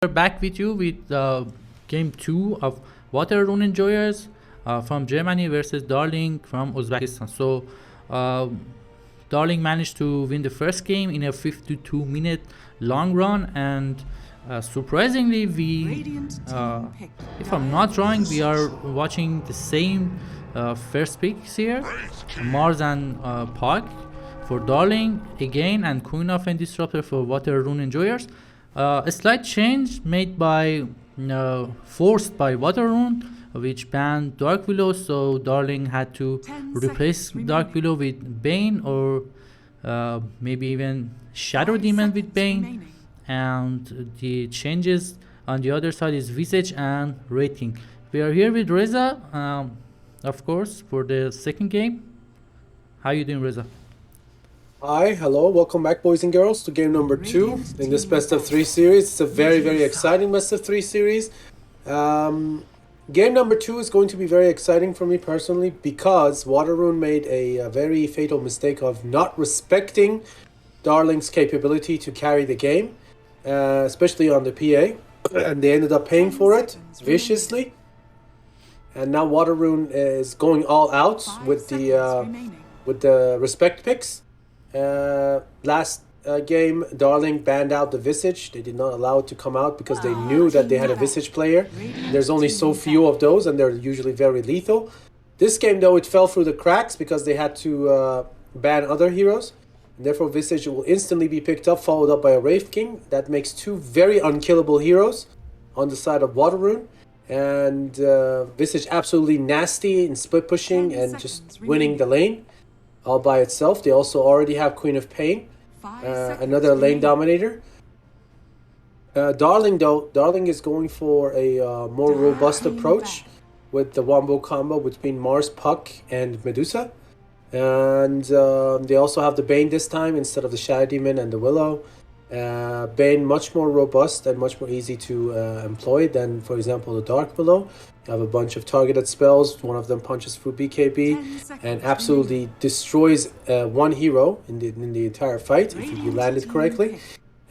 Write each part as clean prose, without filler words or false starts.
We're back with you with game 2 of Rune enjoyers from Germany versus Darling from Uzbekistan. So Darling managed to win the first game in a 52-minute long run, and surprisingly if I'm not wrong, we are watching the same first picks here, Mars and Pog for Darling again, and Queen of and Disruptor for Rune enjoyers. A slight change made by forced by Rune, which banned Dark Willow, so Darling had to replace Dark Willow with Bane, or maybe even Shadow Demon with Bane. And the changes on the other side is Visage and Rating. We are here with Reza, of course, for the second game. How you doing, Reza? Hi, hello, welcome back, boys and girls, to game number 2 in this best of 3 series. It's a very, very exciting best of 3 series. Game number 2 is going to be very exciting for me personally because Rune made a very fatal mistake of not respecting Darling's capability to carry the game, especially on the PA, and they ended up paying for it viciously. And now Rune is going all out with the respect picks. Last game, Darling banned out the Visage. They did not allow it to come out because they knew that they had a Visage player. There's only so few of those, and they're usually very lethal. This game, though, it fell through the cracks because they had to ban other heroes. And therefore, Visage will instantly be picked up, followed up by a Wraith King. That makes 2 very unkillable heroes on the side of Rune. And Visage absolutely nasty in split pushing and just winning the lane all by itself. They also already have Queen of Pain, another lane dominator. Darling is going for a more robust approach with the wombo combo between Mars, Puck, and Medusa. And they also have the Bane this time instead of the Shadow Demon and the Willow. Bane much more robust and much more easy to employ than, for example, the Dark Willow. You have a bunch of targeted spells. One of them punches through BKB and absolutely destroys one hero in the entire fight if you land it correctly.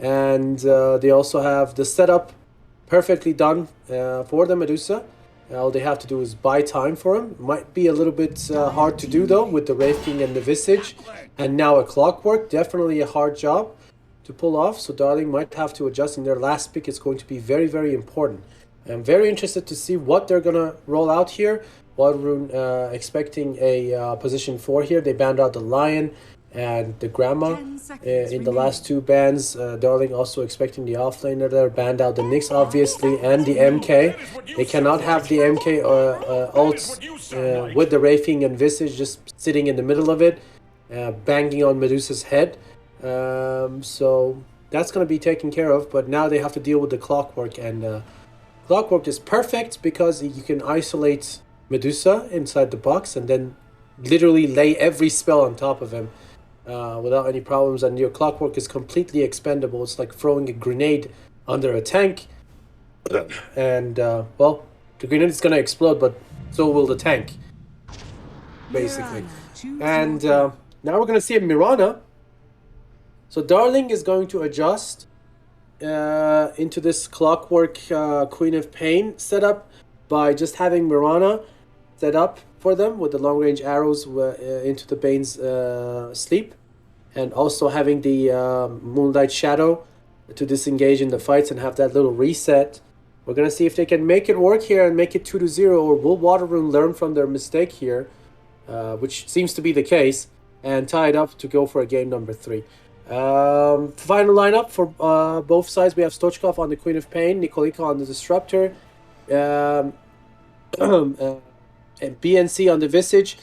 And they also have the setup perfectly done for the Medusa. All they have to do is buy time for him. Might be a little bit hard to do though with the Wraith King and the Visage. And now a Clockwork. Definitely a hard job to pull off. So Darling might have to adjust, and their last pick is going to be very, very important. I'm very interested to see what they're going to roll out here. Rune expecting a position 4 here. They banned out the Lion and the Grandma in the last 2 bans. Darling also expecting the offlaner there. Banned out the Nyx, obviously, and the MK. They cannot have the MK ults with the Wraithing and Visage just sitting in the middle of it, banging on Medusa's head. So that's going to be taken care of. But now they have to deal with the Clockwork, and Clockwork is perfect because you can isolate Medusa inside the box and then literally lay every spell on top of him without any problems. And your Clockwork is completely expendable. It's like throwing a grenade under a tank. And, well, the grenade is going to explode, but so will the tank, basically. And now we're going to see a Mirana. So Darling is going to adjust into this Clockwork Queen of Pain setup by just having Mirana set up for them with the long range arrows into the Bane's sleep, and also having the Moonlight Shadow to disengage in the fights and have that little reset. We're going to see if they can make it work here and make it 2-0, or will Rune learn from their mistake here, which seems to be the case, and tie it up to go for a game number 3. Final lineup for both sides. We have Stochkov on the Queen of Pain, Nikolika on the Disruptor, and BNC on the Visage,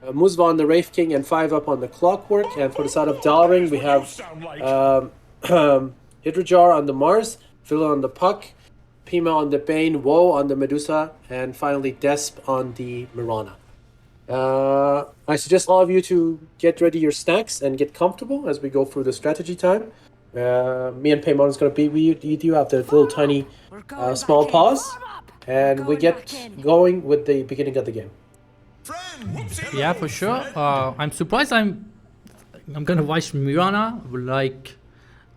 Muzva on the Wraith King, and 5-up on the Clockwork. And for the side of Dalring, we have Hydrajar on the Mars, Philo on the Puck, Peyman on the Bane, Woe on the Medusa, and finally Desp on the Mirana. I suggest all of you to get ready your snacks and get comfortable as we go through the strategy time. Me and Peyman is going to be with you after a little tiny small pause, and we get going with the beginning of the game. Yeah, for sure. I'm surprised I'm going to watch Mirana. Like,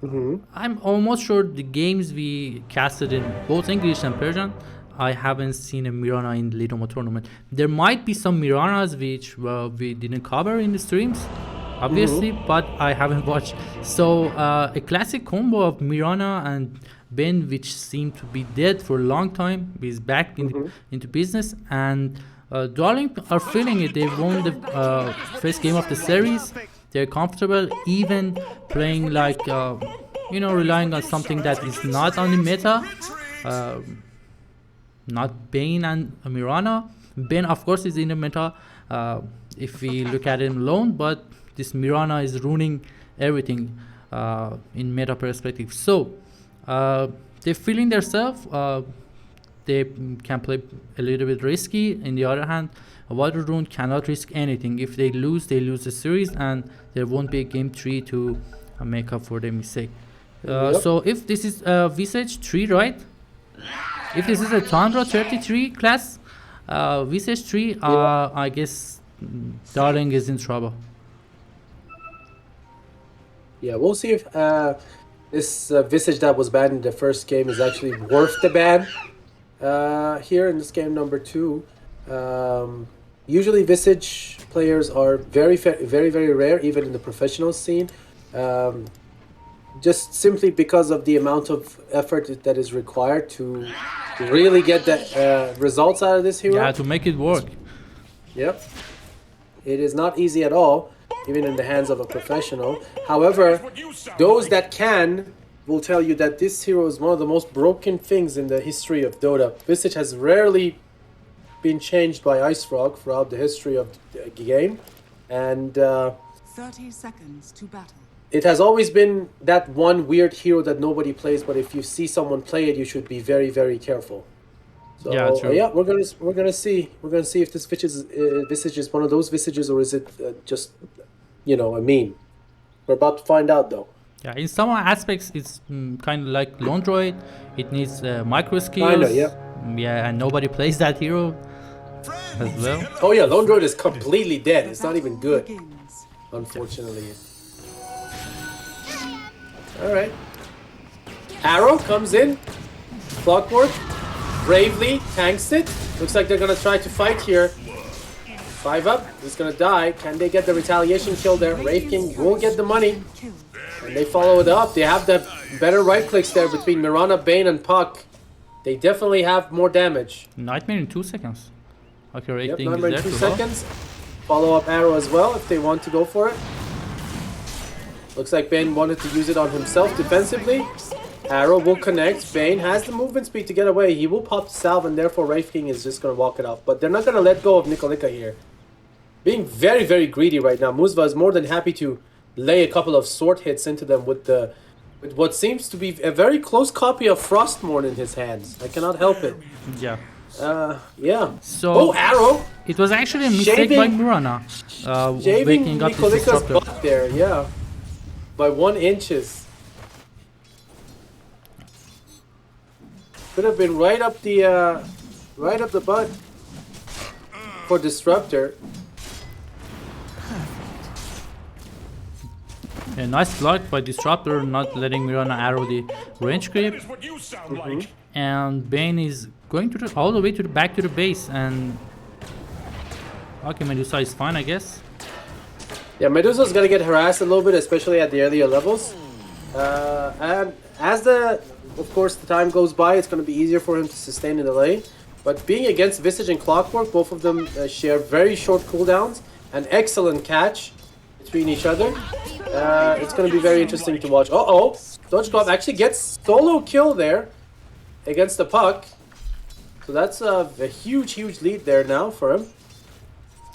I'm almost sure the games we casted in both English and Persian, I haven't seen a Mirana in Lidomo tournament. There might be some Miranas which we didn't cover in the streams, obviously, but I haven't watched. So a classic combo of Mirana and Ben, which seemed to be dead for a long time, is back into business, and Darling are feeling it. They won the first game of the series. They're comfortable, even playing like, relying on something that is not on the meta. Not Bane and Mirana. Bane, of course, is in the meta if we look at him alone, but this Mirana is ruining everything in meta perspective. So, they're feeling themselves. They can play a little bit risky. On the other hand, Rune cannot risk anything. If they lose the series, and there won't be a game 3 to make up for their mistake. So if this is Visage 3, right? If this is a Tundra 33 class, Visage 3, I guess Darling is in trouble. Yeah, we'll see if this Visage that was banned in the first game is actually worth the ban here in this game number 2. Usually Visage players are very, very rare, even in the professional scene. Just simply because of the amount of effort that is required to really get the results out of this hero. Yeah, to make it work. Yep. It is not easy at all, even in the hands of a professional. However, those that can will tell you that this hero is one of the most broken things in the history of Dota. Visage has rarely been changed by Ice Frog throughout the history of the game. And 30 seconds to battle. It has always been that one weird hero that nobody plays, but if you see someone play it, you should be very, very careful. So yeah, true. We're gonna see if this Visage is one of those Visages, or is it just a meme. We're about to find out though. Yeah, in some aspects it's kind of like Lone Droid. It needs micro skills. Kinda, yeah. Yeah, and nobody plays that hero as well. Oh yeah, Lone Droid is completely dead. It's not even good, unfortunately. Alright. Arrow comes in. Clockwork bravely tanks it. Looks like they're gonna try to fight here. 5 up. He's gonna die. Can they get the retaliation kill there? Wraith King will get the money. And they follow it up. They have the better right clicks there between Mirana, Bane, and Puck. They definitely have more damage. Nightmare in 2 seconds. Okay, Wraith King Nightmare is there in 2 seconds. Follow up arrow as well if they want to go for it. Looks like Bane wanted to use it on himself defensively. Arrow will connect. Bane has the movement speed to get away. He will pop the salve, and therefore Wraith King is just going to walk it off. But they're not going to let go of Nikolika here. Being very, very greedy right now. Muzva is more than happy to lay a couple of sword hits into them with what seems to be a very close copy of Frostmourne in his hands. I cannot help it. Yeah. Yeah. So arrow! It was actually a mistake by Mirana. Shaving waking up this Nikolika's disruptor. butt there, yeah. By 1 inches. Could have been right up the butt for disruptor. A nice block by disruptor, not letting Mirana arrow the range creep. And Bane is going all the way back to the base, and okay, Medusa is fine, I guess. Yeah, Medusa's gonna get harassed a little bit, especially at the earlier levels. And as of course, the time goes by, it's gonna be easier for him to sustain in the lane. But being against Visage and Clockwork, both of them share very short cooldowns, an excellent catch between each other. It's gonna be very interesting to watch. Dodge Glove actually gets solo kill there against the Puck. So that's a huge lead there now for him.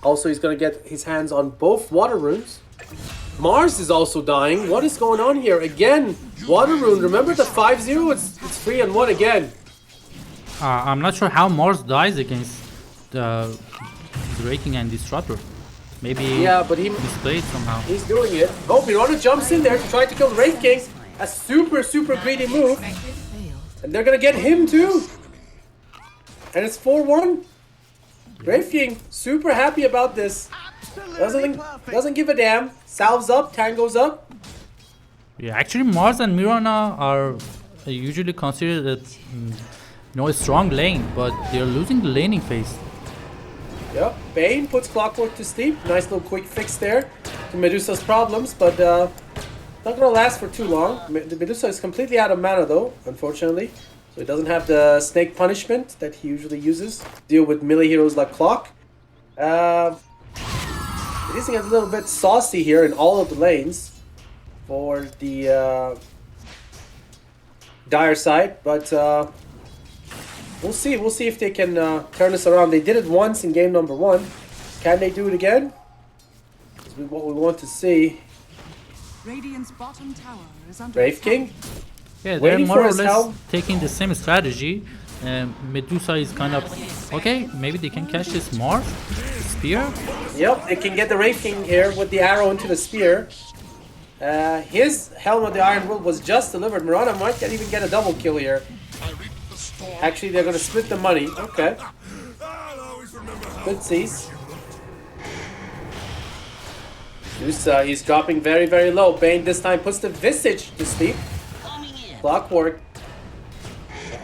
Also, he's gonna get his hands on both water runes. Mars is also dying. What is going on here? Again, water rune. Remember the 5-0? It's 3-1 again. I'm not sure how Mars dies against the Raking and Disruptor. Maybe but he misplayed somehow. He's doing it. Oh, Mirana jumps in there to try to kill Wraith King. A super greedy move. And they're gonna get him too. And it's 4-1. Wraith King super happy about this. Doesn't give a damn. Salves up, Tango's up. Yeah, actually Mars and Mirana are usually considered a strong lane, but they're losing the laning phase. Yep, Bane puts Clockwork to sleep. Nice little quick fix there to Medusa's problems, but not gonna last for too long. Medusa is completely out of mana though, unfortunately. So he doesn't have the snake punishment that he usually uses to deal with melee heroes like Clock. It is getting a little bit saucy here in all of the lanes for the Dire side, but we'll see. We'll see if they can turn this around. They did it once in game number 1. Can they do it again? That's what we want to see. Radiant's bottom tower is under Brave King. Yeah, they're Waiting more for or his less help. taking the same strategy. Medusa is kind of okay. Maybe they can catch this Mars spear. Yep, they can get the Brave King here with the arrow into the spear. His Helm of the Iron Will was just delivered. Mirana might even get a double kill here. Actually, they're going to split the money. Okay. Good sees. He's dropping very, very low. Bane this time puts the Visage to sleep. Clockwork.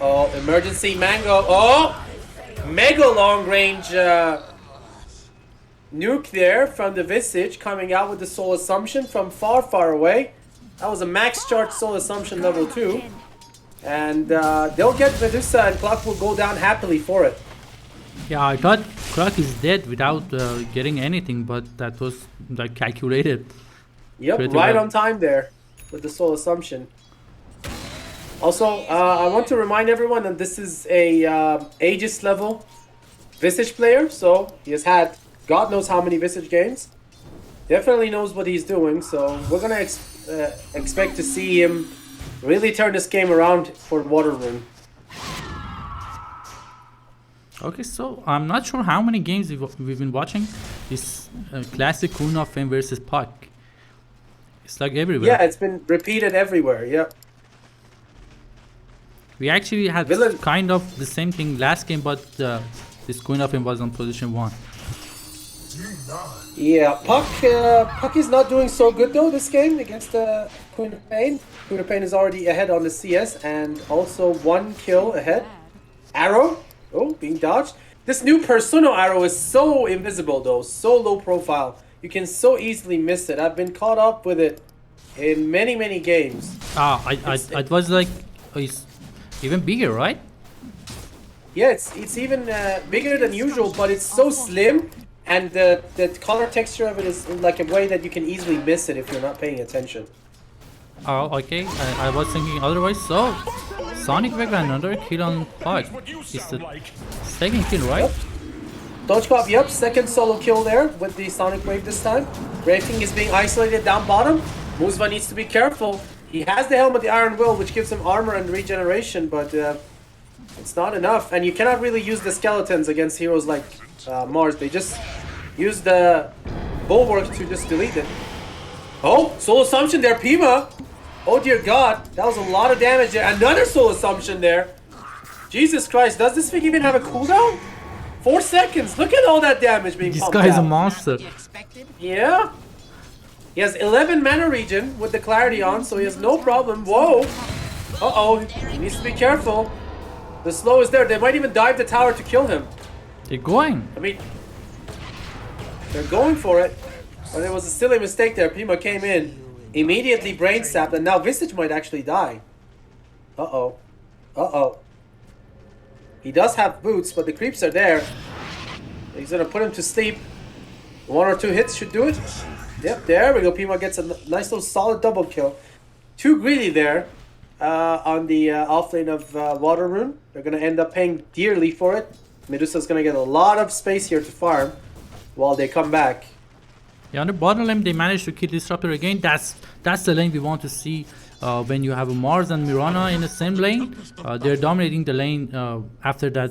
Oh, emergency Mango. Oh! Mega long range nuke there from the Visage coming out with the Soul Assumption from far, far away. That was a max charge Soul Assumption level 2. And they'll get Medusa and Clock will go down happily for it. Yeah, I thought Clock is dead without getting anything, but that was like calculated. Yep, pretty right well. on time there with the Soul Assumption. Also, I want to remind everyone that this is a Aegis level Visage player, so he has had God knows how many Visage games. Definitely knows what he's doing, so we're gonna expect to see him really turn this game around for Water Rune. Okay, so I'm not sure how many games we've been watching this classic Rune of Fame versus Puck. It's like everywhere. Yeah, it's been repeated everywhere, yeah. We actually had Villain- kind of the same thing last game, but this Queen of Fame was on position 1. Yeah, Puck is not doing so good though this game against the Queen of Pain. Queen of Pain is already ahead on the CS and also 1 kill ahead. Arrow, oh, being dodged. This new Persona arrow is so invisible though, so low profile. You can so easily miss it. I've been caught up with it in many, many games. It was like it's even bigger, right? Yeah, it's even bigger than usual, but it's so slim. And the color texture of it is like a way that you can easily miss it if you're not paying attention. Oh, okay. I was thinking otherwise. So, Sonic Vega another kill on Puck. It's the second kill, right? Dodgebop, yep, second solo kill there with the Sonic Wave this time. Brave King is being isolated down bottom. Muzva needs to be careful. He has the Helm of the Iron Will, which gives him armor and regeneration, but it's not enough. And you cannot really use the skeletons against heroes like Mars. They just use the Bulwark to just delete it. Oh, Soul Assumption there, Peyman. Oh dear God, that was a lot of damage there. Another Soul Assumption there. Jesus Christ, does this thing even have a cooldown? 4 seconds. Look at all that damage being This pumped guy is a out. monster. Yeah. He has 11 mana regen with the clarity on, so he has no problem. Whoa. Uh-oh, he needs to be careful. The slow is there. They might even dive the tower to kill him. They're going. I mean, they're going for it. But it was a silly mistake there. Peyman came in, immediately brain sapped, and now Visage might actually die. Uh-oh. Uh-oh. He does have boots, but the creeps are there. He's gonna put him to sleep. 1 or 2 hits should do it. Yep, there we go. Peyman gets a nice little solid double kill. Too greedy there on the offlane of Water Rune. They're gonna end up paying dearly for it. Medusa's gonna get a lot of space here to farm while they come back. Yeah, on the bottom lane they managed to kill Disruptor again. That's the lane we want to see when you have a Mars and Mirana in the same lane. They're dominating the lane after that,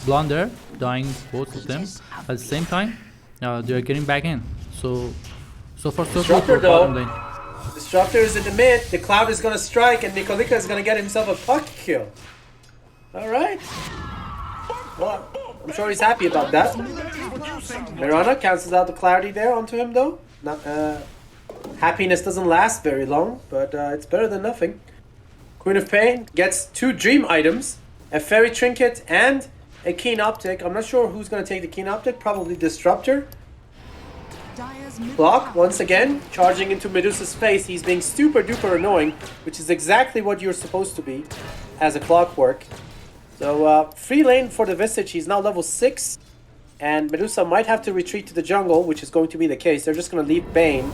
blunder, dying both of them at the same time. They're getting back in. So far so good for bottom lane. Disruptor is in the mid. The Cloud is gonna strike, and Nikolika is gonna get himself a Puck kill. All right. Well, I'm sure he's happy about that. Mirana cancels out the clarity there onto him, though. Not, Happiness doesn't last very long, but it's better than nothing. Queen of Pain gets 2 dream items, a fairy trinket and a keen optic. I'm not sure who's going to take the keen optic, probably Disruptor. Clock, once again, charging into Medusa's face. He's being super duper annoying, which is exactly what you're supposed to be as a Clockwork. So, free lane for the Visage. He's now level 6. And Medusa might have to retreat to the jungle, which is going to be the case. They're just going to leave Bane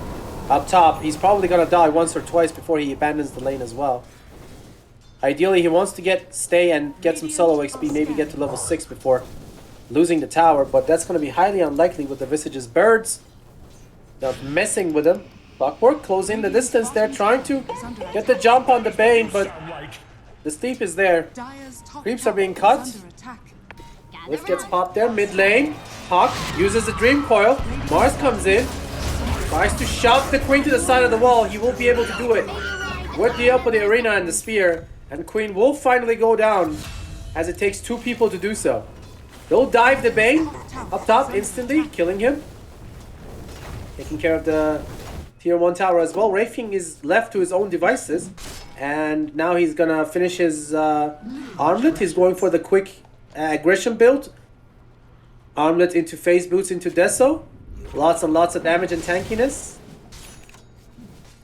up top. He's probably going to die once or twice before he abandons the lane as well. Ideally, he wants to stay and get some solo XP, maybe get to level 6 before losing the tower. But that's going to be highly unlikely with the Visage's birds. They're messing with him. Clockwork closing the distance there, trying to get the jump on the Bane, but the sleep is there. Creeps are being cut. Lift gets popped there, mid lane. Hawk uses the Dream Coil. Mars comes in. Tries to shove the Queen to the side of the wall. He will be able to do it with the help of the Arena and the Spear. And Queen will finally go down, as it takes 2 people to do so. They'll dive the Bane up top instantly, killing him. Taking care of the tier 1 tower as well. Rafing is left to his own devices. And now he's gonna finish his armlet. He's going for the quick aggression build. Armlet into phase boots into Deso. Lots and lots of damage and tankiness.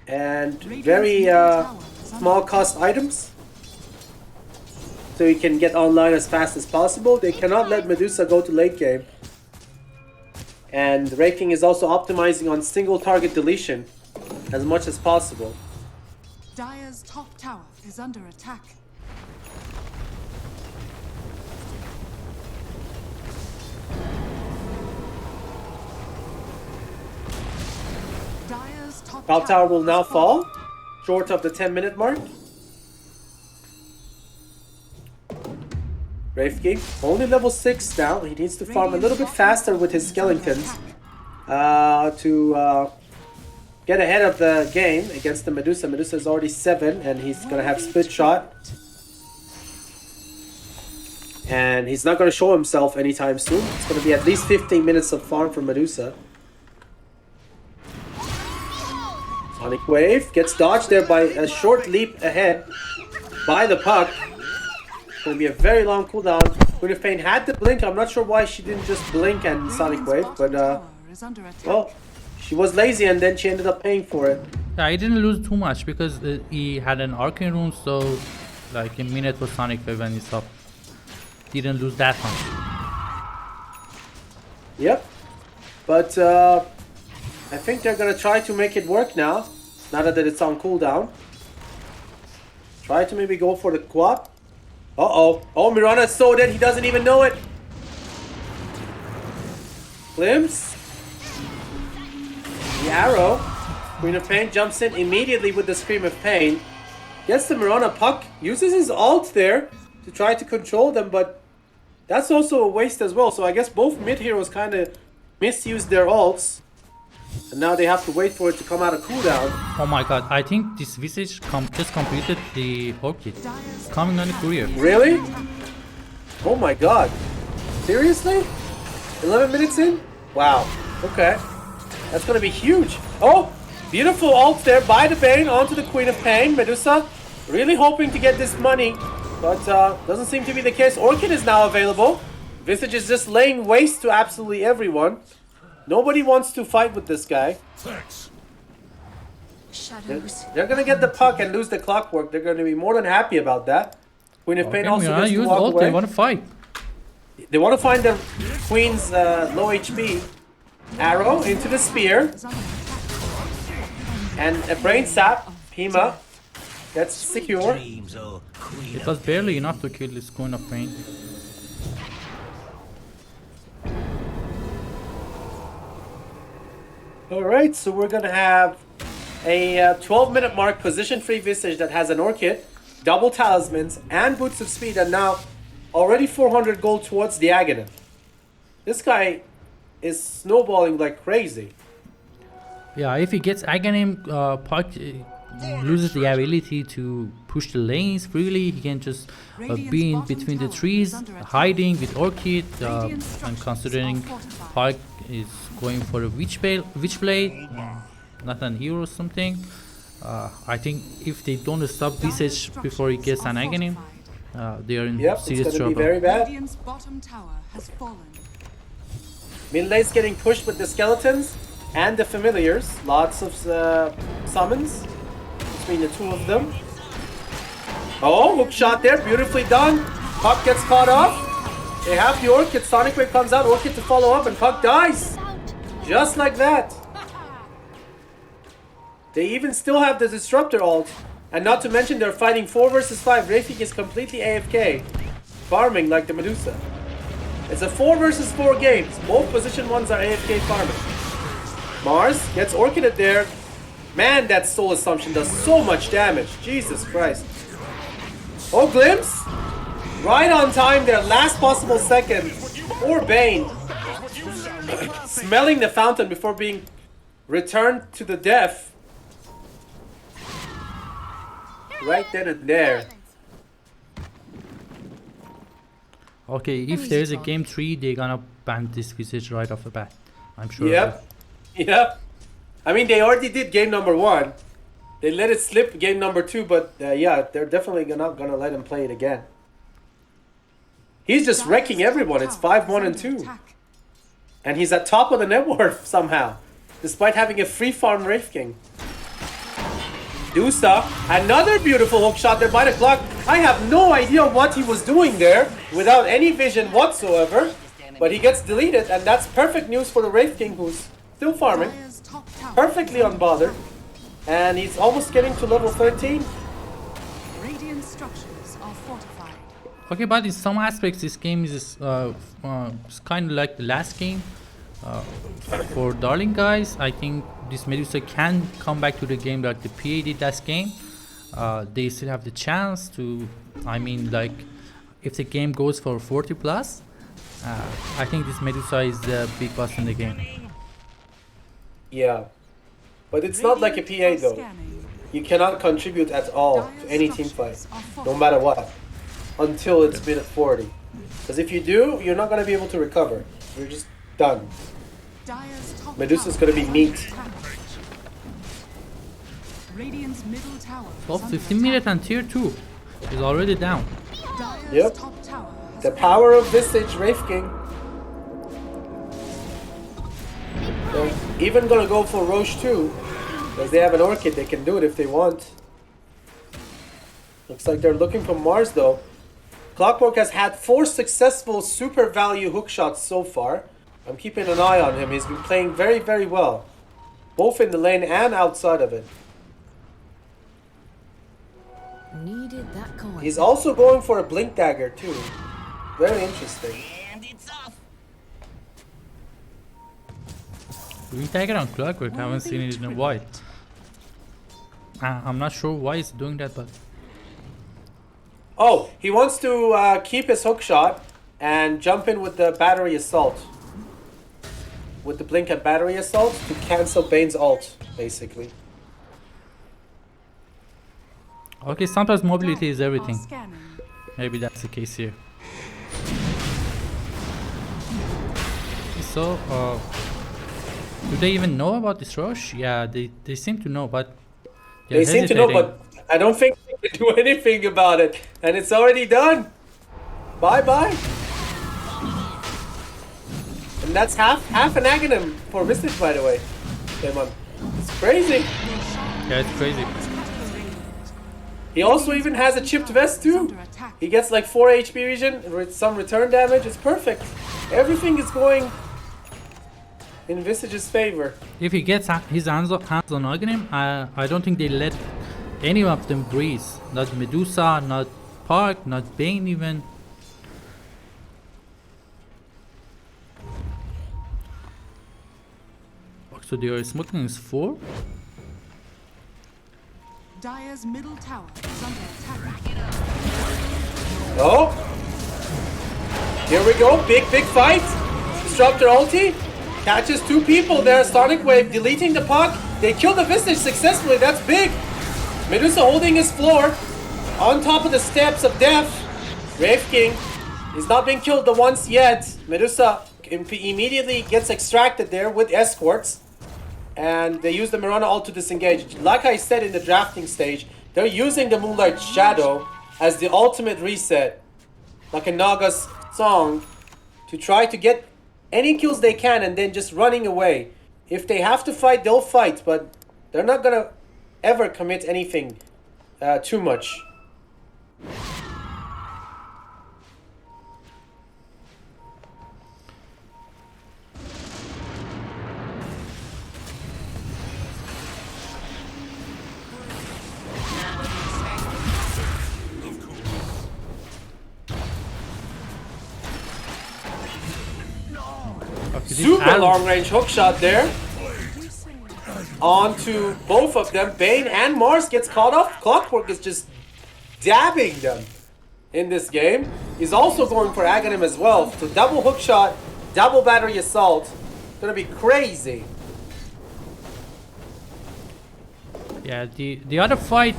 And very small cost items. So he can get online as fast as possible. They cannot let Medusa go to late game. And Raking is also optimizing on single target deletion as much as possible. Dire's top tower is under attack. Dire's Top tower will now fall, short of the 10-minute mark. Rafking, only level 6 now. He needs to farm a little bit faster with his skeletons to get ahead of the game against the Medusa. Medusa is already 7 and he's going to have split shot. And he's not going to show himself anytime soon. It's going to be at least 15 minutes of farm for Medusa. Sonic Wave gets dodged there by a short leap ahead by the puck. It's going to be a very long cooldown. Queen of Pain had the blink. I'm not sure why she didn't just blink and Sonic Wave, but well, she was lazy and then she ended up paying for it. Yeah, he didn't lose too much because he had an Arcane Rune, so like a minute was Sonic Wave and he stopped. Didn't lose that much. Yep, but I think they're gonna try to make it work now that it's on cooldown. Try to maybe go for the quad. Uh-oh. Oh, Mirana is so dead, he doesn't even know it. Glimpse. The arrow. Queen of Pain jumps in immediately with the Scream of Pain. Gets the Mirana puck. Uses his ult there to try to control them, but that's also a waste as well. So I guess both mid heroes kind of misused their ults. And now they have to wait for it to come out of cooldown. Oh my god, I think this Visage just completed the Orchid. Coming on the courier. Really? Oh my god. Seriously? 11 minutes in? Wow. Okay. That's gonna be huge. Oh! Beautiful ult there by the Bane onto the Queen of Pain. Medusa really hoping to get this money. But doesn't seem to be the case. Orchid is now available. Visage is just laying waste to absolutely everyone. Nobody wants to fight with this guy. Thanks. They're gonna get the puck and lose the Clockwork. They're gonna be more than happy about that. Queen of Pain also gets to walk away. They want to fight. They want to find the Queen's low HP. Arrow into the spear. And a brain sap. Pima gets secure. It was barely enough to kill this Queen of Pain. Alright, so we're gonna have a 12-minute mark position-free Visage that has an Orchid, double talismans, and boots of speed, and now already 400 gold towards the Aghanim. This guy is snowballing like crazy. Yeah, if he gets Aghanim, Puck loses the ability to push the lanes freely. He can just be in between the trees, hiding with Orchid, and considering Puck is going for a Witchblade, not an hero or something. I think if they don't stop Visage before he gets an agony, they are in serious it's trouble. Be very bad. Radiant's bottom tower has fallen. Middle lane's getting pushed with the skeletons and the familiars. Lots of summons between the two of them. Oh, hook shot there, beautifully done. Puck gets caught off. They have the Orchid. Sonic Wave comes out, Orchid to follow up, and Puck dies. Just like that. They even still have the Disruptor ult. And not to mention they're fighting 4 versus 5. Rafik is completely AFK. Farming like the Medusa. It's a 4 versus 4 games. Both position ones are AFK farming. Mars gets Orchided there. Man, that Soul Assumption does so much damage. Jesus Christ. Oh, Glimpse. Right on time there. Last possible second. Or Bane. Smelling the fountain before being returned to the death. Right then and there. Okay, if there is a game 3, they're gonna ban this Visage right off the bat. I'm sure. Yep. Yep. I mean, they already did game number 1. They let it slip game number 2, but yeah, they're definitely not gonna let him play it again. He's just wrecking everyone. It's 5-1 and 2. And he's at top of the net worth somehow, despite having a free farm Wraith King. Dusta, another beautiful hook shot there by the clock. I have no idea what he was doing there without any vision whatsoever. But he gets deleted, and that's perfect news for the Wraith King, who's still farming. Perfectly unbothered. And he's almost getting to level 13. Radiant structures are fortified. Okay, but in some aspects, this game is kind of like the last game. For Darling guys, I think this Medusa can come back to the game like the PA did last game. They still have the chance to, I mean, like, if the game goes for 40 plus, I think this Medusa is the big boss in the game. Yeah. But it's not like a PA though. You cannot contribute at all to any team fight, no matter what, until it's been at 40. Because if you do, you're not going to be able to recover. You're just done. Medusa's going to be meat. Radiant's middle tower. Well, 15 minutes and tier 2 is already down. Yep. The power of Visage Wraith King. They're even going to go for Roche too. Because they have an Orchid, they can do it if they want. Looks like they're looking for Mars though. Clockwork has had 4 successful super value hook shots so far. I'm keeping an eye on him. He's been playing very, very well. Both in the lane and outside of it. Needed that coin. He's also going for a Blink Dagger too. Very interesting. And it's off. Blink Dagger on Clockwork, I haven't seen it in a while. I'm not sure why he's doing that, but... Oh, he wants to keep his hook shot and jump in with the battery assault. With the blink at battery assault to cancel Bane's ult, basically. Okay, sometimes mobility is everything. Maybe that's the case here. So, do they even know about this rush? Yeah, they seem to know, but... They seem to know, but I don't think they can do anything about it. And it's already done. Bye-bye. And that's half an agonim for Visage, by the way. Peyman. It's crazy. Yeah, it's crazy. He also even has a chipped vest too. He gets like 4 HP regen with some return damage. It's perfect. Everything is going in Visage's favor. If he gets his hands on Aghanim, I don't think they let any of them breathe. Not Medusa, not Park, not Bane even. So their smoking is 4. Dire's middle tower is under attack. Oh! Here we go, big fight. Disruptor ulti. Catches 2 people there, Sonic Wave deleting the puck. They kill the Visage successfully, that's big. Medusa holding his floor. On top of the steps of death. Wraith King is not being killed the once yet. Medusa immediately gets extracted there with escorts. and they use the Mirana ult to disengage. Like I said in the drafting stage, they're using the Moonlight Shadow as the ultimate reset, like a Naga's song, to try to get any kills they can and then just running away. If they have to fight, they'll fight, but they're not gonna ever commit anything too much. Super long range hook shot there. Onto both of them. Bane and Mars gets caught off. Clockwork is just dabbing them in this game. He's also going for Aghanim as well. So double hook shot, double battery assault. Gonna be crazy. Yeah, the other fight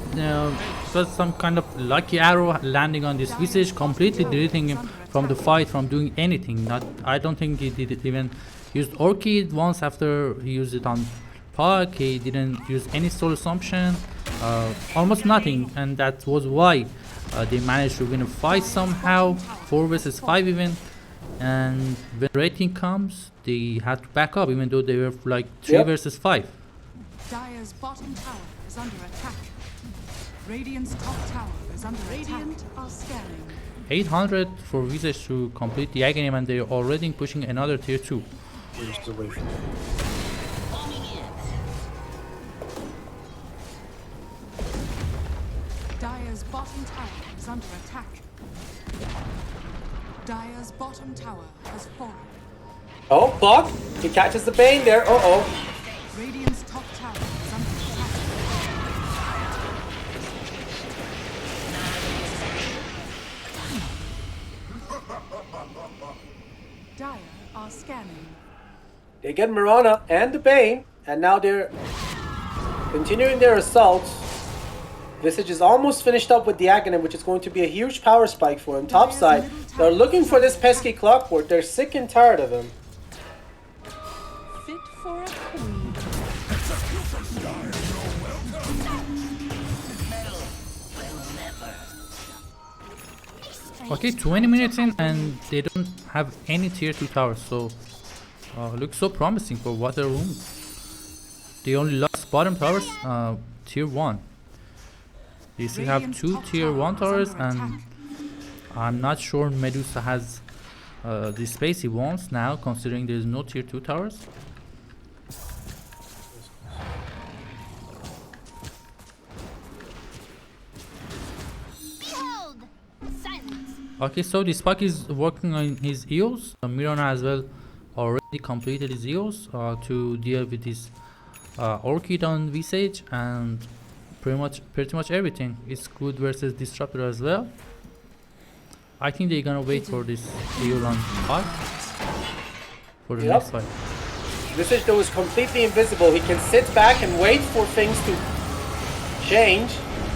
was some kind of lucky arrow landing on this visage, completely deleting him from the fight, from doing anything. I don't think he did it even used Orchid once after he used it on Puck. He didn't use any soul assumption, almost nothing, and that was why they managed to win a fight somehow, 4 versus 5 even. And when rating comes, they had to back up, even though they were like 3 versus 5. Dire's bottom tower is under attack. Radiant's top tower is under Radiant are scanning. 800 for Visage to complete the Aghanim, and they're already pushing another tier 2. Dire's bottom tower is under attack. Dire's bottom tower has fallen. Oh, block. He catches the Bane there. Uh-oh. Radiant's top tower is under attack. Dire are scanning. They get Mirana and the Bane, and now they're continuing their assault. Visage is almost finished up with the Aghanim, which is going to be a huge power spike for him. Top side, they're looking for this pesky Clockwork. They're sick and tired of him. Fit for a queen. Okay, 20 minutes in, and they don't have any tier 2 towers, so looks so promising for Water Room. They only lost bottom towers, tier 1. They still have 2 tier 1 towers, and I'm not sure Medusa has the space he wants now, considering there's no tier 2 towers. Okay, so this Puck is working on his EOS. Mirana as well already completed his EOS to deal with his Orchid on Visage, and pretty much everything is good versus Disruptor as well. I think they're gonna wait for this EOS on Puck for the next fight. Visage though is completely invisible. He can sit back and wait for things to change,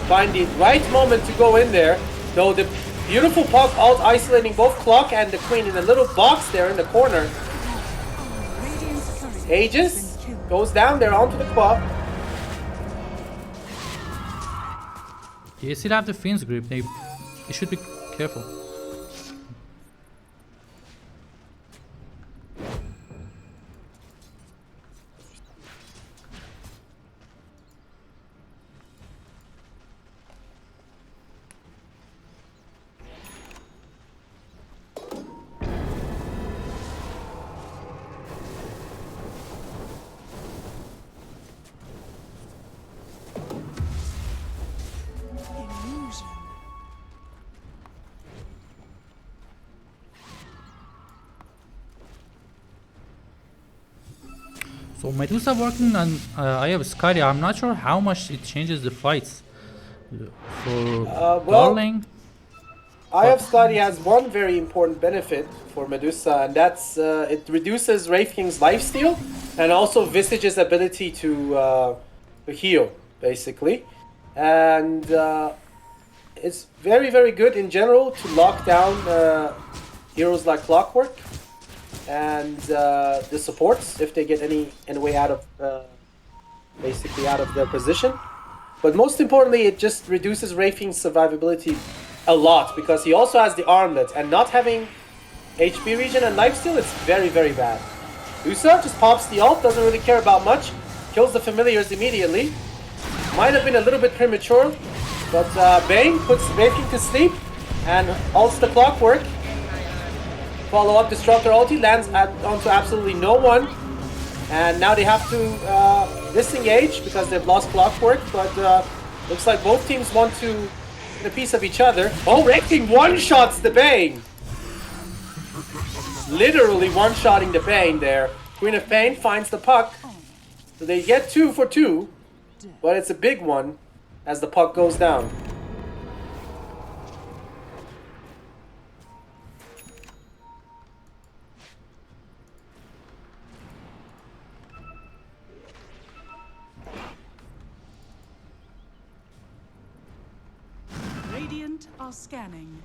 find the right moment to go in there. Though the beautiful Puck ult isolating both Clock and the Queen in a little box there in the corner. Aegis goes down there onto the Quap. They still have the Fiend's grip. They should be careful. So Medusa working on I have Scotty. I'm not sure how much it changes the fights for Darling. Eye of Scotty has one very important benefit for Medusa, and that's it reduces Wraith King's lifesteal and also Visage's ability to heal, basically. And it's very, very good in general to lock down heroes like Clockwork and the supports if they get any way out of basically out of their position. But most importantly, it just reduces Rafing's survivability a lot because he also has the armlet, and not having HP regen and lifesteal, it's very, very bad. Usa just pops the ult, doesn't really care about much, kills the familiars immediately. Might have been a little bit premature, but Bane puts Rafing to sleep and ults the clockwork. Follow up Disruptor ulti, lands onto absolutely no one. And now they have to disengage because they've lost clockwork, but looks like both teams want to get a piece of each other. Oh, Rafing one-shots the Bane! Literally one-shotting the Bane there. Queen of Pain finds the puck. So they get 2 for 2, but it's a big one as the puck goes down. Radiant are scanning.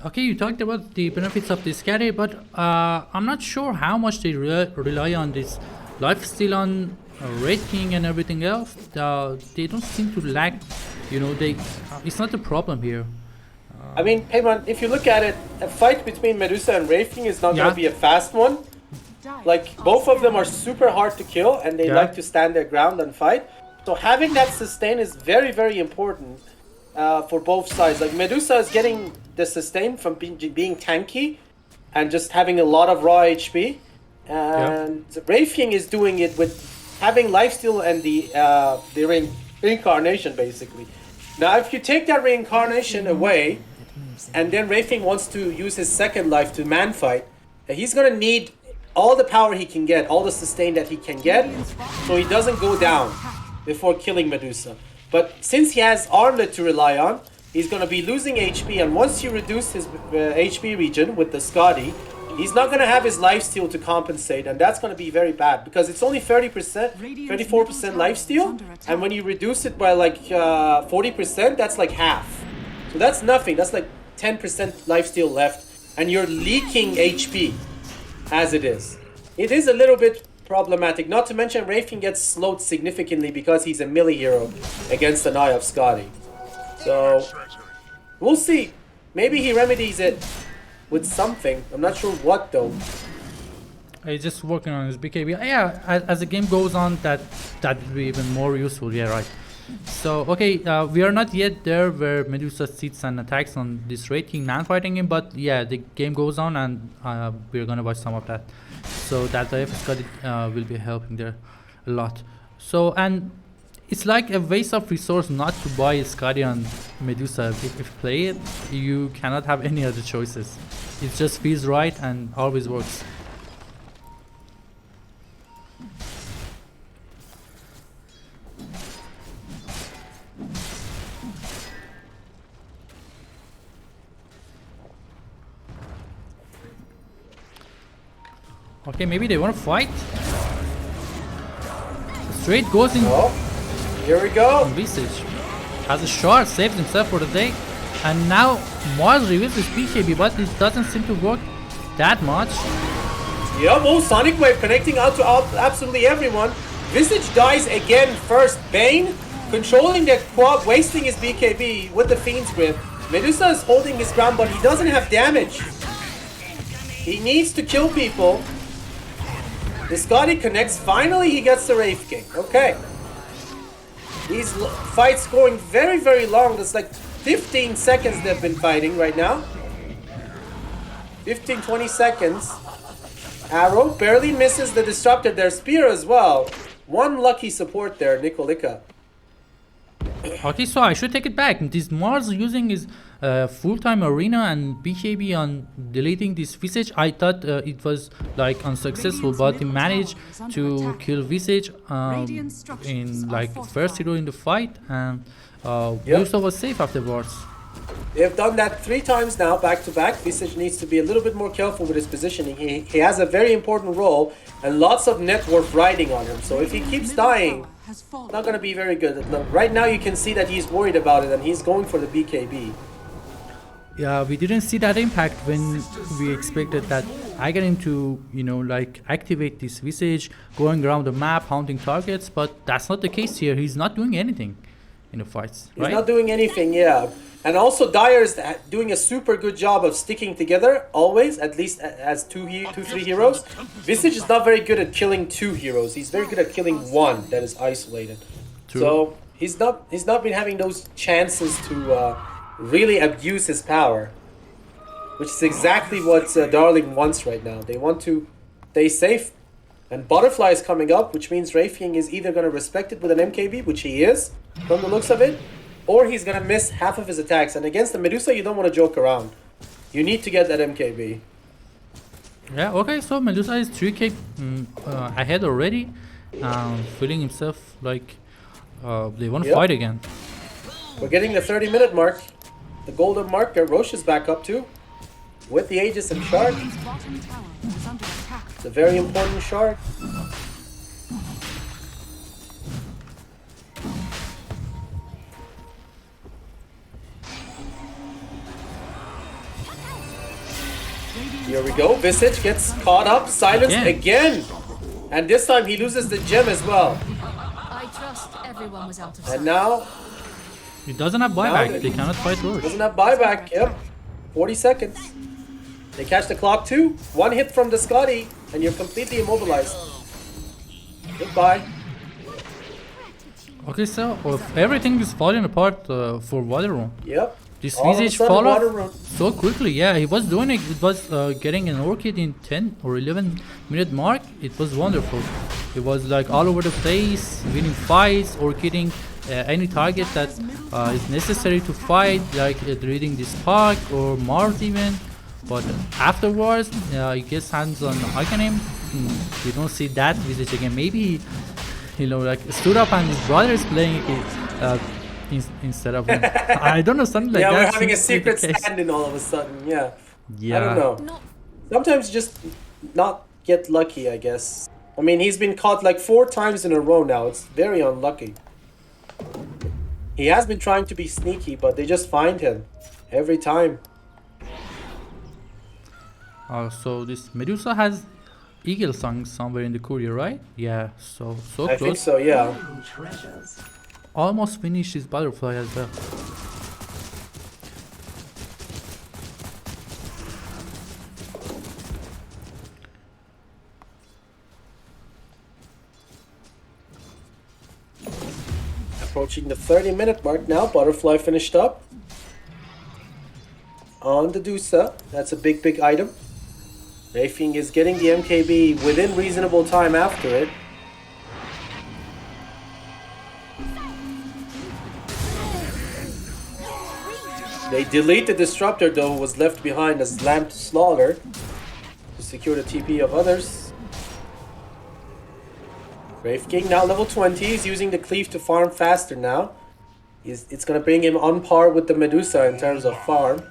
Okay, you talked about the benefits of this carry, but I'm not sure how much they rely on this lifesteal on rating and everything else. They don't seem to lack, you know, it's not a problem here. I mean, Peyman, if you look at it, a fight between Medusa and Rafing is not going to be a fast one. Like, both of them are super hard to kill, and they like to stand their ground and fight. So having that sustain is very, very important for both sides. Like, Medusa is getting the sustain from being tanky and just having a lot of raw HP. And Rafing is doing it with having lifesteal and the reincarnation, basically. Now, if you take that reincarnation away, and then Rafing wants to use his second life to man fight, he's gonna need all the power he can get, all the sustain that he can get, so he doesn't go down before killing Medusa. But since he has Armlet to rely on, he's gonna be losing HP, and once you reduce his HP regen with the Scotty, he's not gonna have his lifesteal to compensate, and that's gonna be very bad because it's only 30%, 34% lifesteal, and when you reduce it by like 40%, that's like half. So that's nothing. That's like 10% lifesteal left, and you're leaking HP as it is. It is a little bit problematic. Not to mention, Rafing gets slowed significantly because he's a melee hero against an Eye of Scotty. So we'll see. Maybe he remedies it with something. I'm not sure what though. He's just working on his BKB. Yeah, as the game goes on, that will be even more useful. Yeah, right. So okay, we are not yet there where Medusa sits and attacks on this rating man-fighting him, but yeah, the game goes on, and we're gonna watch some of that. So that IF Scotty will be helping there a lot. So, and it's like a waste of resource not to buy Scotty on Medusa. If you play it, you cannot have any other choices. It just feels right and always works. Okay, maybe they want to fight. Straight goes in. Oh, here we go. Visage has a shot, saves himself for the day, and now Mars reveals his BKB, but it doesn't seem to work that much. Yep, oh, Sonic Wave connecting out to absolutely everyone. Visage dies again first. Bane controlling the quad, wasting his BKB with the Fiend's Grip. Medusa is holding his ground, but he doesn't have damage. He needs to kill people. The Scotty connects. Finally, he gets the Wraith King. Okay. These fights going very, very long. It's like 15 seconds they've been fighting right now. 15, 20 seconds. Arrow barely misses the Disruptor. Their Spear as well. One lucky support there, Nikolika. Okay, so I should take it back. This Mars using his full-time arena and BKB on deleting this Visage. I thought it was like unsuccessful, but he managed to kill Visage in like first hero in the fight, and Uso was safe afterwards. They've done that 3 times now, back to back. Visage needs to be a little bit more careful with his positioning. He has a very important role and lots of net worth riding on him. So if he keeps dying has fallen. Not going to be very good. Look, right now you can see that he's worried about it and he's going for the BKB. Yeah, we didn't see that impact when we expected that Again to, you know, like activate this visage, going around the map, hunting targets, but that's not the case here. He's not doing anything in the fights, He's right? not doing anything, yeah. And also Dyer's doing a super good job of sticking together, always, at least as three heroes. Visage is not very good at killing two heroes. He's very good at killing one that is isolated. True. So he's not been having those chances to really abuse his power, which is exactly what Darling wants right now. They want to stay safe. And Butterfly is coming up, which means Rayfing is either going to respect it with an MKB, which he is, from the looks of it, or he's going to miss half of his attacks. And against the Medusa, you don't want to joke around. You need to get that MKB. Yeah, okay, so Medusa is 3k ahead already, feeling himself like they want to fight again. We're getting the 30-minute mark, the golden mark that Roche is back up to, with the Aegis and Shard. Radiant's bottom tower is under attack. It's a very important Shard. Here we go. Visage gets caught up, silenced again. And this time he loses the gem as well. I trust everyone was out of sight. And now, He doesn't have buyback, they cannot fight Roche. doesn't have buyback. Yep. 40 seconds. They catch the clock too. One hit from the Scotty, and you're completely immobilized. Goodbye. Okay, so everything is falling apart for Water Room. Yep. This All of a visage sudden, fall Water off Room. so quickly. Yeah, he was doing it. It was getting an orchid in 10 or 11 minute mark. It was wonderful. It was like all over the place, winning fights or getting any target that is necessary to fight, like reading this Puck or Mars even. But afterwards, he gets hands on Arcanum. We don't see that visage again. Maybe, you know, like stood up and his brother is playing it. Instead of him. I don't know, something like Yeah, that. we're having a seems to be the secret case. stand-in all of a sudden. Yeah. Yeah. I don't know. Sometimes you just not get lucky, I guess. I mean, he's been caught like 4 times in a row now. It's very unlucky. He has been trying to be sneaky, but they just find him every time. So this Medusa has Eagle Song somewhere in the courier, right? Yeah, so I close. think so, yeah. Almost finished his butterfly as well. Approaching the 30-minute mark now. Butterfly finished up. On the Dusa. That's a big, big item. Rayfing is getting the MKB within reasonable time after it. They delete the Disruptor though, who was left behind as Lamp Slaughter to secure the TP of others. Wraith King now level 20, he's using the Cleave to farm faster now. It's gonna bring him on par with the Medusa in terms of farm,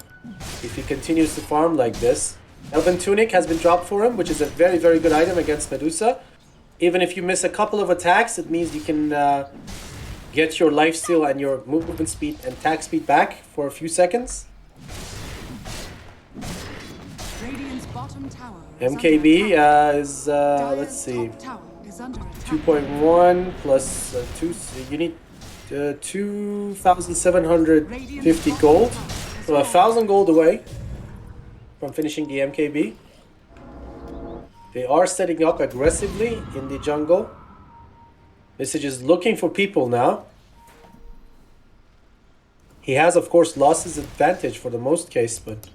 if he continues to farm like this. Elven Tunic has been dropped for him, which is a very, very good item against Medusa. Even if you miss a couple of attacks, it means you can get your lifesteal and your movement speed and attack speed back for a few seconds. Radiant's bottom tower MKB is, let's see, 2.1 plus 2, so you need 2,750 gold. So 1,000 gold away from finishing the MKB. They are setting up aggressively in the jungle. Visage is looking for people now. He has, of course, lost his advantage for the most case, but...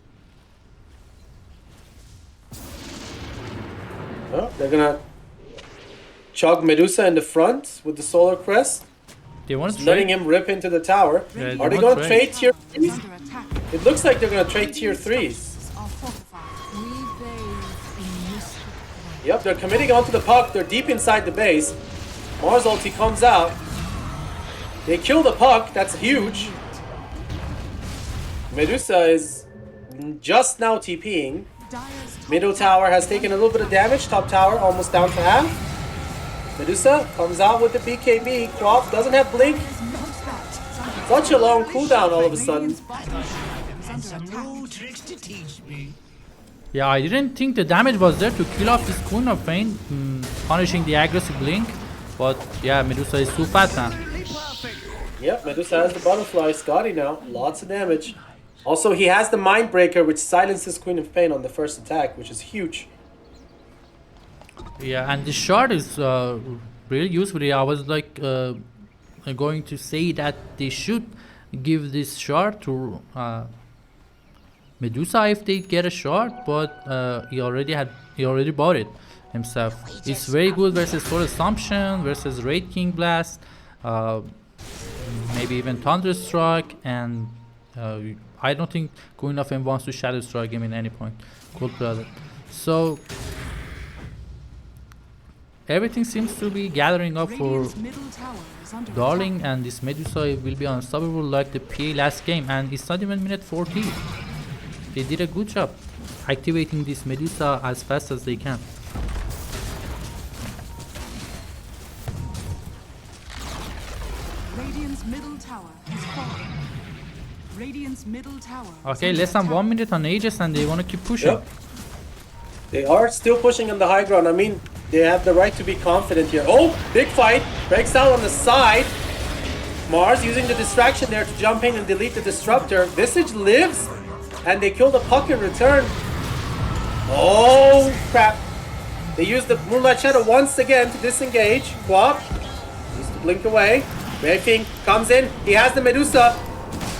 Oh, they're gonna chug Medusa in the front with the Solar Crest. They want to Letting him rip into the tower. Yeah, Are they want gonna trade tier 3s? under attack. It looks like they're gonna trade tier 3s. Are fortified. We bathe in mystic light. Yep, they're committing onto the puck. They're deep inside the base. Mars ulti comes out. They kill the puck. That's huge. Medusa is just now TPing. Dyer's top Middle tower has taken a little bit of damage. Top tower almost down to half. Medusa comes out with the BKB. Quap doesn't have blink. Such a long cooldown all of a sudden. Yeah, I didn't think the damage was there to kill off this Queen of Pain, punishing the aggressive blink. But yeah, Medusa is too fat now. Yep, Medusa has the butterfly. Scotty now. Lots of damage. Also, he has the Mind Breaker, which silences Queen of Pain on the first attack, which is huge. Yeah, and the shard is really useful. I was like going to say that they should give this shard to Medusa if they get a shard, but he already bought it himself. It's very good versus Sword Assumption, versus Raid King Blast, maybe even Thunderstruck, and I don't think Queen of M wants to Shadow Strike him in any point. Cold Blooded. So everything seems to be gathering up for Darling, and this Medusa will be unstoppable like the PA last game, and it's not even minute 40. They did a good job activating this Medusa as fast as they can. Radiant's middle tower has fallen. Radiant's middle tower. Okay, less than 1 minute on Aegis, and they want to keep pushing. Yep. They are still pushing on the high ground. I mean, they have the right to be confident here. Oh, big fight. Breaks out on the side. Mars using the distraction there to jump in and delete the disruptor. Visage lives, and they kill the puck in return. Oh, crap. They use the Moonlight Shadow once again to disengage. Quap needs to blink away. Red King comes in. He has the Medusa.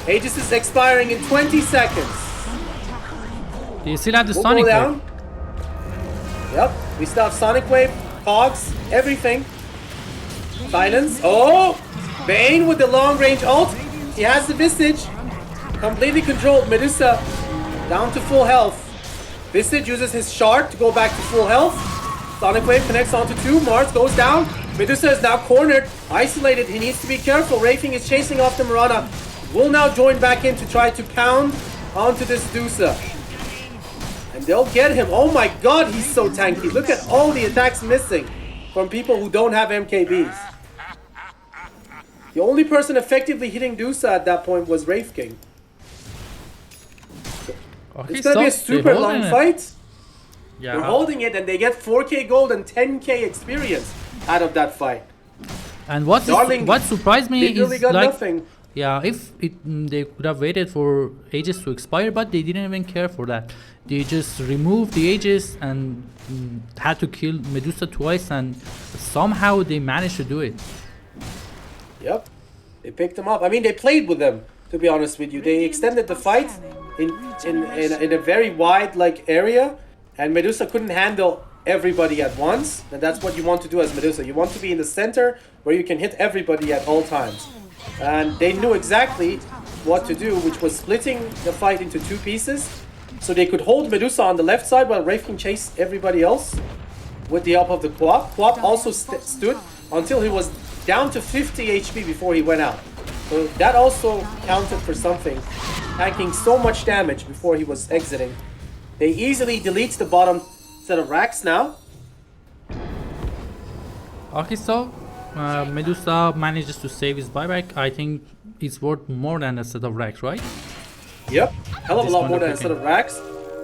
Aegis is expiring in 20 seconds. Do you still have the We'll Sonic go Wave? down. Yep, we still have Sonic Wave, Cogs, everything. Silence. Oh! Bane with the long range ult. He has the Visage. Completely controlled. Medusa down to full health. Visage uses his shard to go back to full health. Sonic Wave connects onto 2. Mars goes down. Medusa is now cornered, isolated. He needs to be careful. Rafing is chasing off the Mirana. Will now join back in to try to pound onto this Medusa. And they'll get him. Oh my god, he's so tanky. Look at all the attacks missing from people who don't have MKBs. The only person effectively hitting Medusa at that point was Wraith King. Okay, It's gonna be a so super they're long holding it. fight. Yeah. They're holding it, and they get 4k gold and 10k experience out of that fight. And what surprised me They really is got like, nothing. yeah, if they could have waited for Aegis to expire, but they didn't even care for that. They just removed the Aegis and had to kill Medusa twice, and somehow they managed to do it. Yep, they picked him up. I mean, they played with them. To be honest with you, they extended the fight in a very wide area, and Medusa couldn't handle everybody at once. And that's what you want to do as Medusa. You want to be in the center where you can hit everybody at all times. And they knew exactly what to do, which was splitting the fight into 2 pieces, so they could hold Medusa on the left side while Wraith King chased everybody else with the help of the Quap. Quap also stood until he was down to 50 HP before he went out. So that also counted for something, tanking so much damage before he was exiting. They easily delete the bottom set of racks now. Okay, so Medusa manages to save his buyback. I think it's worth more than a set of racks, right? Yep, hell of a lot more than a picking. set of racks.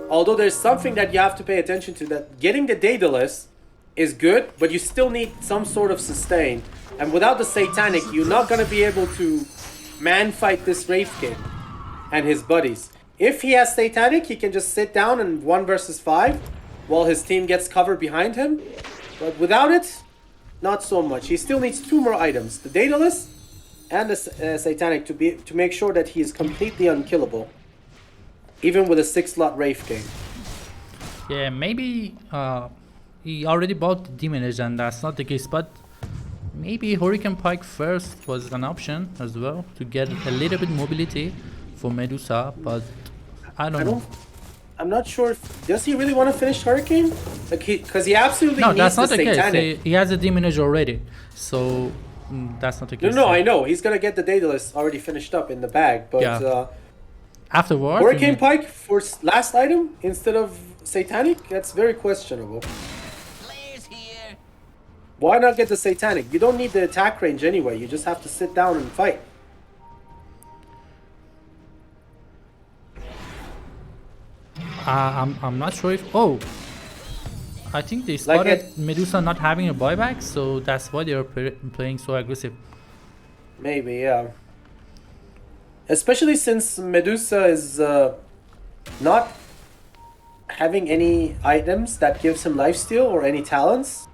Although there's something that you have to pay attention to, that getting the Daedalus is good, but you still need some sort of sustain. And without the Satanic, you're not going to be able to man fight this Wraith King and his buddies. If he has Satanic, he can just sit down and 1 versus 5 while his team gets covered behind him. But without it, not so much. He still needs 2 more items, the Daedalus and the Satanic, to make sure that he is completely unkillable, even with a 6-slot Wraith King. Yeah, maybe he already bought the Demon Edge, and that's not the case, but maybe Hurricane Pike first was an option as well to get a little bit mobility for Medusa, but I don't know. I'm not sure if, does he really want to finish Hurricane? Because he absolutely No, needs that's not the the Satanic. case. He has a Demon Edge already, so that's not the case. No, I know. He's going to get the Daedalus already finished up in the bag, but Yeah. Afterwards, Hurricane Pike for last item instead of Satanic? That's very questionable. Players here. Why not get the Satanic? You don't need the attack range anyway. You just have to sit down and fight. I'm not sure if... Oh! I think they spotted Medusa not having a buyback, so that's why they are playing so aggressive. Maybe, yeah. Especially since Medusa is not having any items that gives him lifesteal or any talents.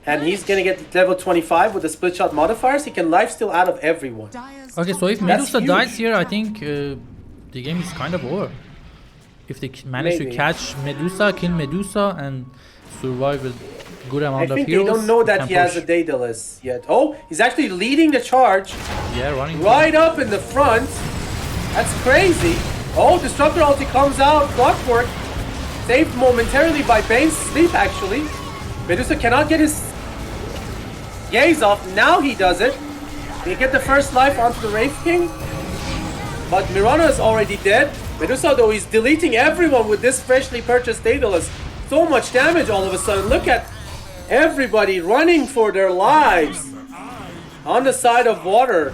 And he's gonna get level 25 with the split shot modifiers. He can lifesteal out of everyone. Okay, so if Medusa dies here, I think the game is kind of over. If they manage to catch Medusa, kill Medusa, and survive a good amount of heroes. I think they don't know that he has a Daedalus yet. Oh, he's actually leading the charge. Yeah, running right up in the front. That's crazy. Oh, Disruptor ulti comes out. Clockwork saved momentarily by Bane's sleep, actually. Medusa cannot get his gaze off. Now he does it. They get the first life onto the Wraith King. But Mirana is already dead. Medusa, though, he's deleting everyone with this freshly purchased Daedalus. So much damage all of a sudden. Look at everybody running for their lives on the side of water.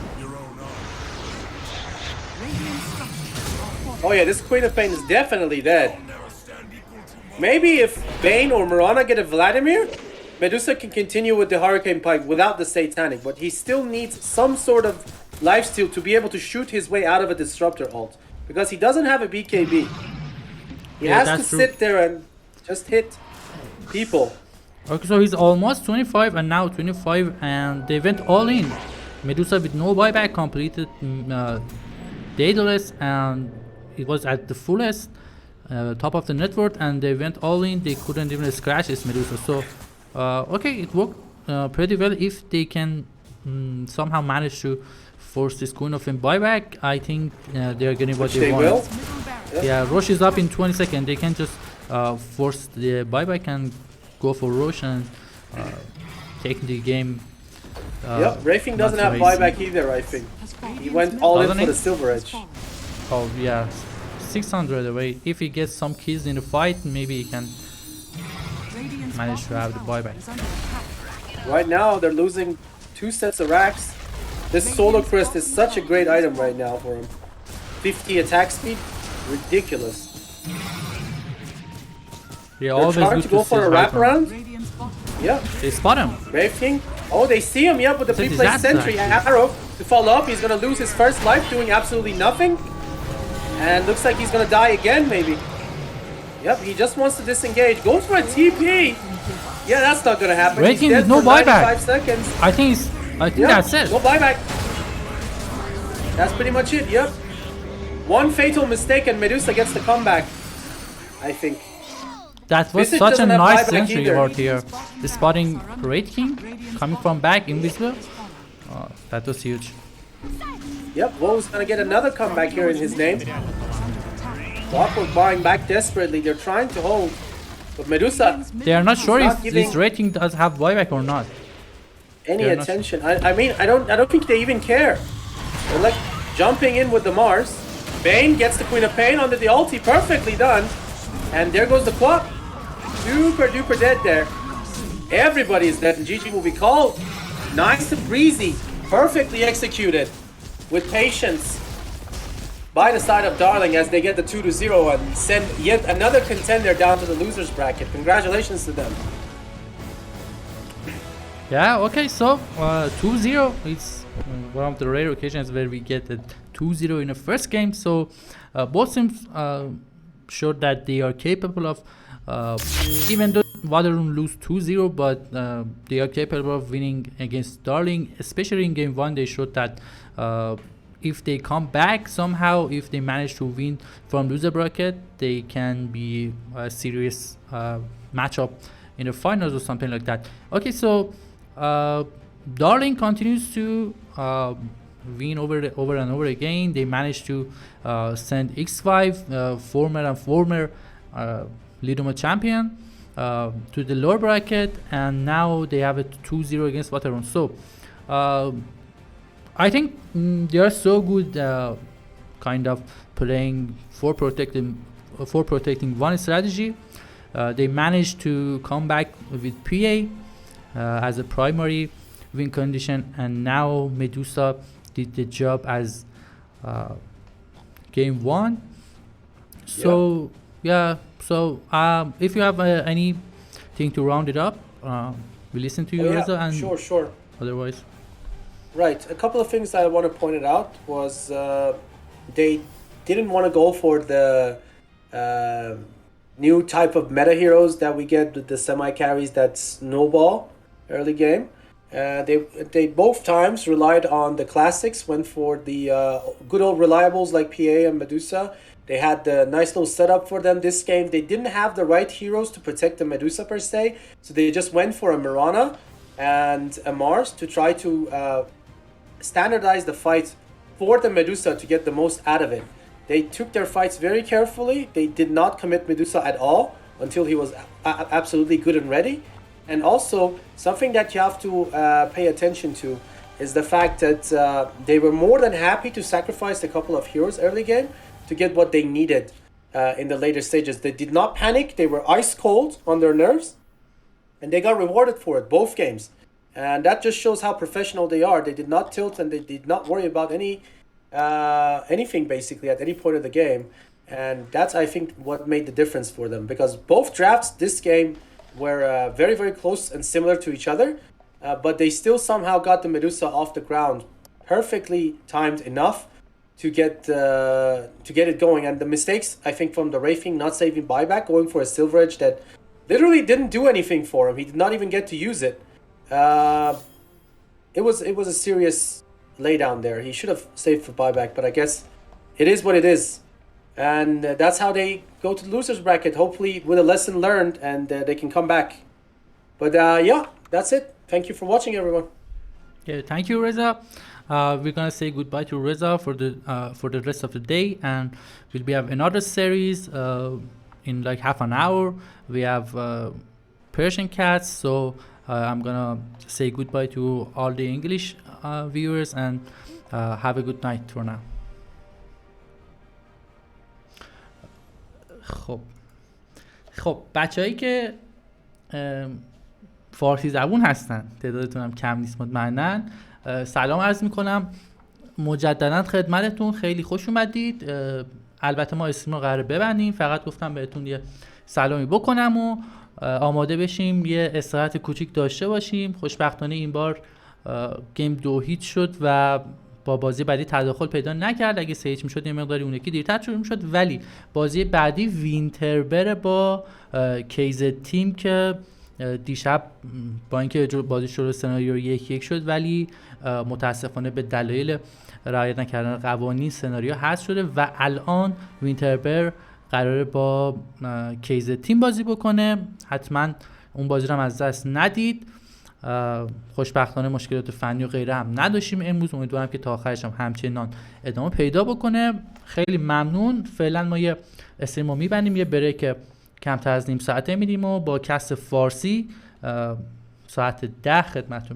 Oh yeah, this Queen of Pain is definitely dead. Maybe if Bane or Mirana get a Vladimir, Medusa can continue with the Hurricane Pike without the Satanic, but he still needs some sort of lifesteal to be able to shoot his way out of a Disruptor ult. Because he doesn't have a BKB. He has to sit there and just hit people. Okay, so he's almost 25 and now 25 and they went all in. Medusa with no buyback completed Daedalus and it was at the fullest top of the net worth and they went all in. They couldn't even scratch this Medusa. So okay, it worked pretty well. If they can somehow manage to force this Queen of Fame buyback, I think they're getting what they want. Will. Yeah, Roche is up in 20 seconds. They can just force the buyback and go for Roche and take the game. Yep, Rafing doesn't have buyback either, I think. He went all in for the Silver Edge. Oh yeah, 600 away. If he gets some kills in the fight, maybe he can manage to have the buyback. Right now, they're losing 2 sets of racks. This Solar Crest is such a great item right now for him. 50 attack speed, ridiculous. Yeah, they're trying to go for a wraparound. Yeah. They spot him. Brave King. Oh, they see him. Yeah, with the pre-placed sentry arrow to follow up. He's gonna lose his first life, doing absolutely nothing. And looks like he's gonna die again, maybe. Yep, he just wants to disengage. Goes for a TP. Yeah, that's not gonna happen. Breaking with no buyback. 5 seconds. I think that's it. No buyback. That's pretty much it. Yep. One fatal mistake and Medusa gets the comeback. I think. That was such a nice sentry out here. The spotting Wraith King coming from back, invisible. That was huge. Yep, Woe's gonna get another comeback here in his name. Clockwork buying back desperately. They're trying to hold. But Medusa. They are not sure if this Wraith King does have buyback or not. Any attention. I mean, I don't think they even care. They're like jumping in with the Mars. Bane gets the Queen of Pain under the ulti. Perfectly done. And there goes the clock. Super duper dead there. Everybody is dead and GG will be called. Nice and breezy. Perfectly executed. With patience. By the side of Darling as they get the 2-0 and send yet another contender down to the losers bracket. Congratulations to them. Yeah, okay, so 2-0. It's one of the rare occasions where we get a 2-0 in the first game. So both teams showed that they are capable of, even though Rune lose 2-0, but they are capable of winning against Darling. Especially in game 1, they showed that if they come back somehow, if they manage to win from loser bracket, they can be a serious matchup in the finals or something like that. Okay, so Darling continues to win over and over again. They managed to send X5, former Liedoma champion, to the lower bracket, and now they have a 2-0 against Waterrun. So I think they are so good, kind of playing for protecting one strategy. They managed to come back with PA. as a primary win condition, and now Medusa did the job as game 1. So if you have anything to round it up, we listen to you, Reza, and sure. Otherwise, right. A couple of things that I want to point it out was they didn't want to go for the new type of meta heroes that we get with the semi carries that snowball early game. They both times relied on the classics, went for the good old reliables like PA and Medusa. They had the nice little setup for them this game. They didn't have the right heroes to protect the Medusa per se, so they just went for a Mirana and a Mars to try to standardize the fight for the Medusa to get the most out of it. They took their fights very carefully. They did not commit Medusa at all until he was absolutely good and ready. And also, something that you have to pay attention to is the fact that they were more than happy to sacrifice a couple of heroes early game to get what they needed in the later stages. They did not panic. They were ice cold on their nerves, and they got rewarded for it both games. And that just shows how professional they are. They did not tilt, and they did not worry about anything basically at any point of the game. And that's, I think, what made the difference for them, because both drafts this game were very, very close and similar to each other, but they still somehow got the Medusa off the ground perfectly timed enough to get it going. And the mistakes, I think, from the Rafing not saving buyback, going for a Silver Edge that literally didn't do anything for him. He did not even get to use it. It was a serious laydown there. He should have saved for buyback, but I guess it is what it is. And that's how they go to the losers bracket, hopefully with a lesson learned, and they can come back. But yeah, that's it. Thank you for watching, everyone. Yeah, thank you, Reza. We're gonna say goodbye to Reza for the rest of the day, and we'll have another series in like half an hour. We have Persian cats, so I'm gonna say goodbye to all the English viewers, and have a good night for now. خب بچه‌هایی که فارسی زبون هستن، تعدادتون هم کم نیست مطمئناً، سلام عرض میکنم مجددا خدمتتون. خیلی خوش اومدید. البته ما استریم رو قراره ببندیم، فقط گفتم بهتون یه سلامی بکنم و آماده بشیم یه استراحت کوچیک داشته باشیم. خوشبختانه این بار گیم 2 هیچ شد و با بازی بعدی تداخل پیدا نکرد. اگه 3 هیچ میشد یه مقداری اون یکی دیرتر شروع میشد، ولی بازی بعدی وینتربر با کیز تیم که دیشب با اینکه بازی شروع سناریو 1-1 شد، ولی متاسفانه به دلایل رعایت نکردن قوانین سناریو حذف شده و الان وینتربر قراره با کیز تیم بازی بکنه. حتما اون بازی رو هم از دست ندید. خوشبختانه مشکلات فنی و غیره هم نداشتیم امروز. امیدوارم که تا آخرش هم همچنان ادامه پیدا بکنه. خیلی ممنون. فعلا ما یه استریم رو میبندیم، یه بریک کمتر از نیم ساعته میدیم و با کست فارسی ساعت 10 خدمتتون